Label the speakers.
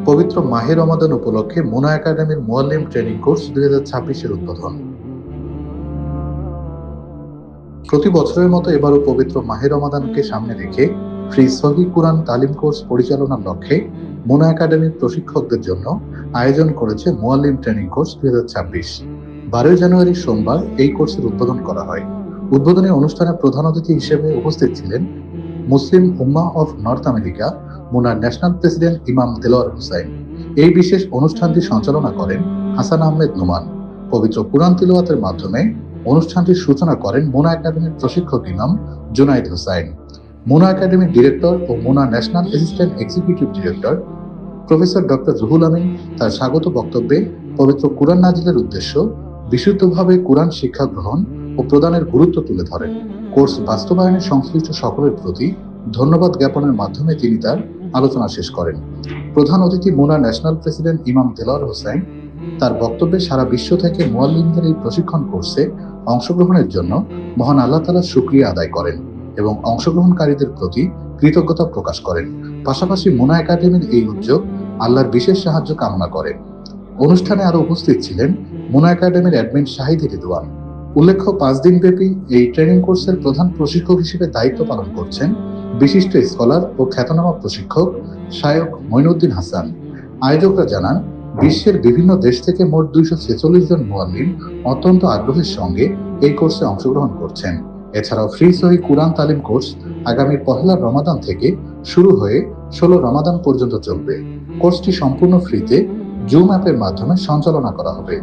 Speaker 1: পবিত্র মাহে রমাদান উপলক্ষে মোনা একাডেমির মুআল্লিম ট্রেনিং কোর্স 2026-এর উদ্বোধন। প্রতি বছরের মতো এবারও পবিত্র মাহে রমাদানকে সামনে রেখে ফ্রি সহিহ কুরআন তালিম কোর্স পরিচালনার লক্ষ্যে মোনা একাডেমির প্রশিক্ষকদের জন্য আয়োজন করেছে মুআল্লিম ট্রেনিং কোর্স 2026। 12 জানুয়ারি সোমবার এই কোর্সের উদ্বোধন করা হয়। উদ্বোধনী অনুষ্ঠানে প্রধান অতিথি হিসেবে উপস্থিত ছিলেন Muslim Ummah of North America মোনার ন্যাশনাল প্রেসিডেন্ট ইমাম দেলোয়ার হোসাইন। এই বিশেষ অনুষ্ঠানটি সঞ্চালনা করেন হাসান আহমেদ নোমান। পবিত্র কুরআন তিলাওয়াতের মাধ্যমে অনুষ্ঠানটির সূচনা করেন মোনা একাডেমির প্রশিক্ষক ইমাম জুনাইদ হোসাইন। মোনা একাডেমির ডিরেক্টর ও MUNA national assistant executive director professor doctor Ruhul Amin তার স্বাগত বক্তব্যে পবিত্র কুরআন নাজিলের উদ্দেশ্য, বিশুদ্ধভাবে কুরআন শিক্ষা গ্রহণ ও প্রদানের গুরুত্ব তুলে ধরেন। কোর্স বাস্তবায়নে সংশ্লিষ্ট সকলের প্রতি ধন্যবাদ জ্ঞাপনের মাধ্যমে তিনি তার আলোচনা শেষ করেন। প্রধান অতিথি মোনা ন্যাশনাল প্রেসিডেন্ট ইমাম দেলোয়ার হোসাইন তার বক্তব্যে সারা বিশ্ব থেকে মুআল্লিমদের এই প্রশিক্ষণ কোর্সে অংশগ্রহণের জন্য মহান আল্লাহ তাআলার শুকরিয়া আদায় করেন এবং অংশগ্রহণকারীদের প্রতি কৃতজ্ঞতা প্রকাশ করেন। পাশাপাশি মোনা একাডেমির এই উদ্যোগ আল্লাহর বিশেষ সাহায্য কামনা করেন। অনুষ্ঠানে আরো উপস্থিত ছিলেন মোনা একাডেমির অ্যাডমিন শাহিদ রিদওয়ান। উল্লেখ্য, 5 দিনব্যাপী এই ট্রেনিং কোর্সের প্রধান প্রশিক্ষক হিসেবে দায়িত্ব পালন করছেন বিশিষ্ট স্কলার ও খ্যাতনামা প্রশিক্ষক শায়খ মঈনুদ্দিন হাসান। আয়োজকরা জানান, বিশ্বের বিভিন্ন দেশ থেকে মোট 246 জন মুআল্লিম অত্যন্ত আগ্রহের সঙ্গে এই কোর্সে অংশগ্রহণ করছেন। এছাড়াও ফ্রি সহিহ কুরআন তালিম কোর্স আগামী 1 রমাদান থেকে শুরু হয়ে 16 রমাদান পর্যন্ত চলবে। কোর্সটি সম্পূর্ণ ফ্রিতে জুম অ্যাপের মাধ্যমে সঞ্চালনা করা হবে।